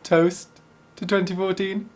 Toast to 2014.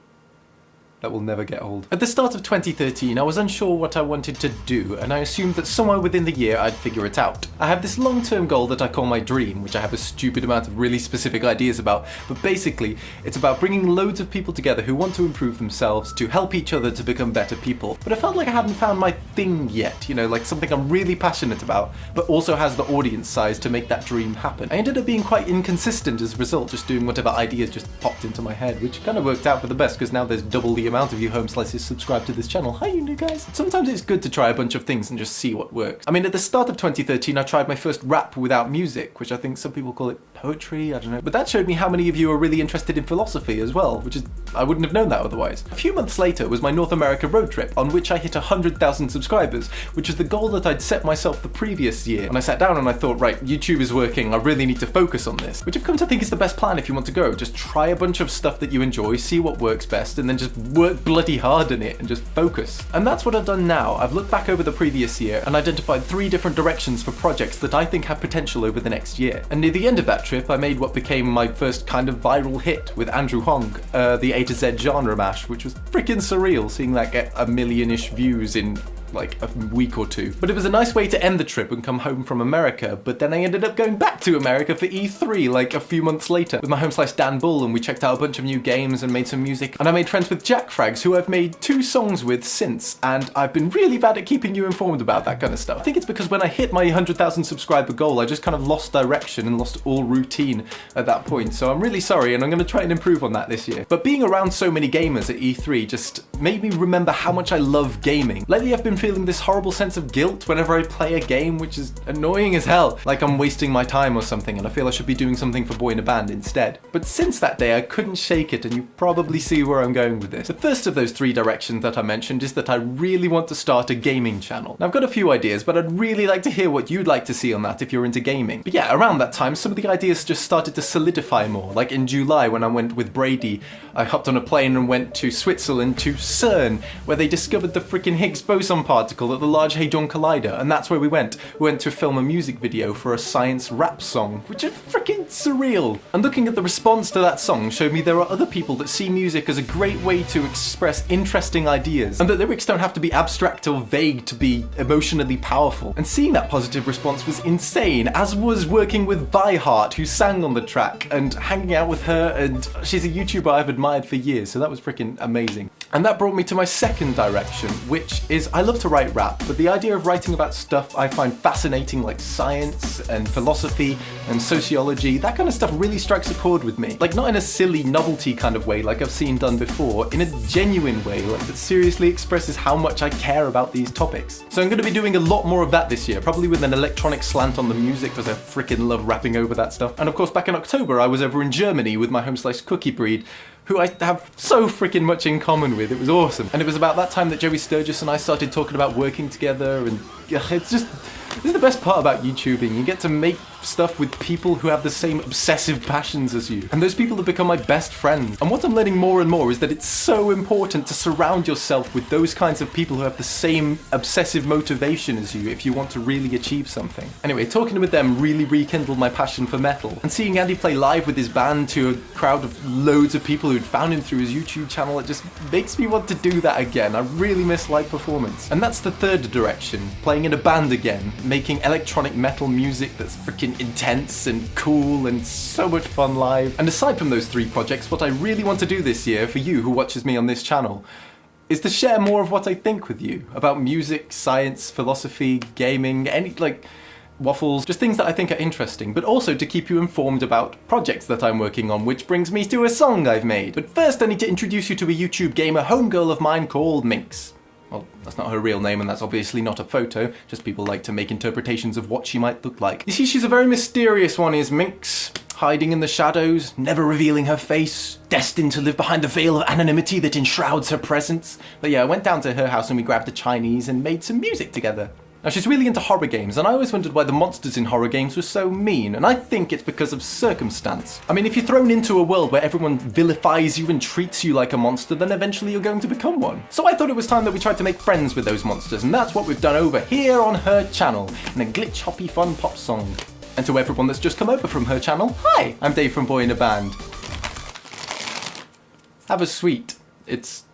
That will never get old. At the start of 2013, I was unsure what I wanted to do, and I assumed that somewhere within the year I'd figure it out. I have this long-term goal that I call my dream, which I have a stupid amount of really specific ideas about, but basically, it's about bringing loads of people together who want to improve themselves, to help each other to become better people. But I felt like I hadn't found my thing yet, you know, like something I'm really passionate about, but also has the audience size to make that dream happen. I ended up being quite inconsistent as a result, just doing whatever ideas just popped into my head, which kind of worked out for the best, because now there's double the amount of you home slices subscribed to this channel. Hi, you new guys. Sometimes it's good to try a bunch of things and just see what works. I mean, at the start of 2013, I tried my first rap without music, which I think some people call it poetry, I don't know. But that showed me how many of you are really interested in philosophy as well, which is, I wouldn't have known that otherwise. A few months later was my North America road trip, on which I hit 100,000 subscribers, which was the goal that I'd set myself the previous year. And I sat down and I thought, right, YouTube is working, I really need to focus on this, which I've come to think is the best plan if you want to go. Just try a bunch of stuff that you enjoy, see what works best, and then just work bloody hard in it and just focus. And that's what I've done now. I've looked back over the previous year and identified 3 different directions for projects that I think have potential over the next year. And near the end of that trip, I made what became my first kind of viral hit with Andrew Hong, the A to Z genre mash, which was freaking surreal seeing that get 1 million-ish views in like a week or 2. But it was a nice way to end the trip and come home from America, but then I ended up going back to America for E3 like a few months later with my home slice Dan Bull, and we checked out a bunch of new games and made some music, and I made friends with Jack Frags, who I've made 2 songs with since, and I've been really bad at keeping you informed about that kind of stuff. I think it's because when I hit my 100,000 subscriber goal, I just kind of lost direction and lost all routine at that point, so I'm really sorry, and I'm going to try and improve on that this year. But being around so many gamers at E3 just made me remember how much I love gaming. Lately I've been feeling this horrible sense of guilt whenever I play a game, which is annoying as hell, like I'm wasting my time or something, and I feel I should be doing something for Boyinaband instead. But since that day I couldn't shake it, and you probably see where I'm going with this. The first of those 3 directions that I mentioned is that I really want to start a gaming channel. Now I've got a few ideas, but I'd really like to hear what you'd like to see on that if you're into gaming. But yeah, around that time some of the ideas just started to solidify more. Like in July when I went with Brady, I hopped on a plane and went to Switzerland to CERN, where they discovered the frickin' Higgs boson particle at the Large Hadron Collider, and that's where we went. We went to film a music video for a science rap song, which is freaking surreal. And looking at the response to that song showed me there are other people that see music as a great way to express interesting ideas, and that lyrics don't have to be abstract or vague to be emotionally powerful. And seeing that positive response was insane, as was working with Viheart, who sang on the track, and hanging out with her, and she's a YouTuber I've admired for years, so that was freaking amazing. And that brought me to my second direction, which is I love to write rap, but the idea of writing about stuff I find fascinating, like science and philosophy and sociology, that kind of stuff really strikes a chord with me. Like, not in a silly novelty kind of way like I've seen done before, in a genuine way, like that seriously expresses how much I care about these topics. So I'm going to be doing a lot more of that this year, probably with an electronic slant on the music, because I freaking love rapping over that stuff. And of course back in October I was over in Germany with my home slice cookie breed, who I have so freaking much in common with. It was awesome. And it was about that time that Joey Sturgis and I started talking about working together, and yeah, it's just, this is the best part about YouTubing. You get to make stuff with people who have the same obsessive passions as you, and those people have become my best friends. And what I'm learning more and more is that it's so important to surround yourself with those kinds of people who have the same obsessive motivation as you if you want to really achieve something. Anyway, talking with them really rekindled my passion for metal, and seeing Andy play live with his band to a crowd of loads of people who'd found him through his YouTube channel, it just makes me want to do that again. I really miss live performance. And that's the third direction, playing in a band again, making electronic metal music that's freaking intense and cool and so much fun live. And aside from those 3 projects, what I really want to do this year for you who watches me on this channel is to share more of what I think with you about music, science, philosophy, gaming, any like waffles, just things that I think are interesting, but also to keep you informed about projects that I'm working on, which brings me to a song I've made. But first I need to introduce you to a YouTube gamer homegirl of mine called Minx. Well, that's not her real name, and that's obviously not a photo, just people like to make interpretations of what she might look like. You see, she's a very mysterious one, is Minx, hiding in the shadows, never revealing her face, destined to live behind the veil of anonymity that enshrouds her presence. But yeah, I went down to her house and we grabbed a Chinese and made some music together. Now, she's really into horror games, and I always wondered why the monsters in horror games were so mean, and I think it's because of circumstance. I mean, if you're thrown into a world where everyone vilifies you and treats you like a monster, then eventually you're going to become one. So I thought it was time that we tried to make friends with those monsters, and that's what we've done over here on her channel, in a glitch hoppy fun pop song. And to everyone that's just come over from her channel, hi! I'm Dave from Boyinaband. Have a sweet. It's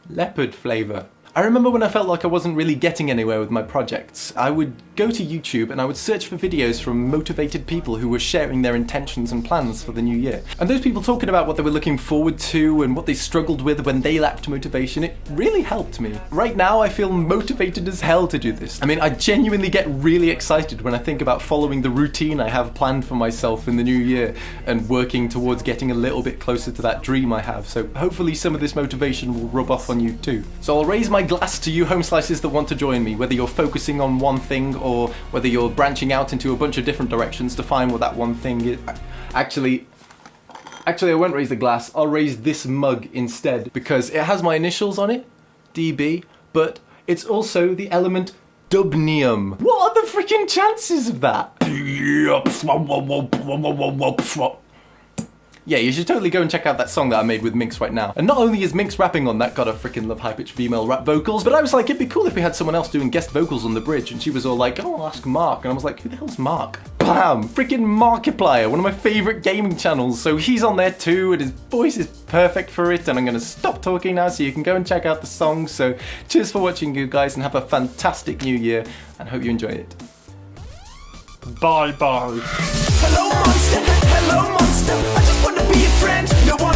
leopard flavour. I remember when I felt like I wasn't really getting anywhere with my projects, I would go to YouTube and I would search for videos from motivated people who were sharing their intentions and plans for the new year. And those people talking about what they were looking forward to and what they struggled with when they lacked motivation, it really helped me. Right now I feel motivated as hell to do this. I mean, I genuinely get really excited when I think about following the routine I have planned for myself in the new year and working towards getting a little bit closer to that dream I have. So hopefully some of this motivation will rub off on you too. So I'll raise my glass to you home slices that want to join me, whether you're focusing on one thing or whether you're branching out into a bunch of different directions to find what that one thing is. Actually, I won't raise the glass, I'll raise this mug instead, because it has my initials on it, DB, but it's also the element dubnium. What are the freaking chances of that? Yeah, you should totally go and check out that song that I made with Minx right now. And not only is Minx rapping on that, God, I freaking love high-pitched female rap vocals, but I was like, it'd be cool if we had someone else doing guest vocals on the bridge, and she was all like, oh, I'll ask Mark, and I was like, who the hell's Mark? Bam! Freaking Markiplier, one of my favourite gaming channels, so he's on there too, and his voice is perfect for it, and I'm gonna stop talking now so you can go and check out the song. So cheers for watching, you guys, and have a fantastic new year, and hope you enjoy it. Bye-bye. Hello monster, I just wanna be a friend. No one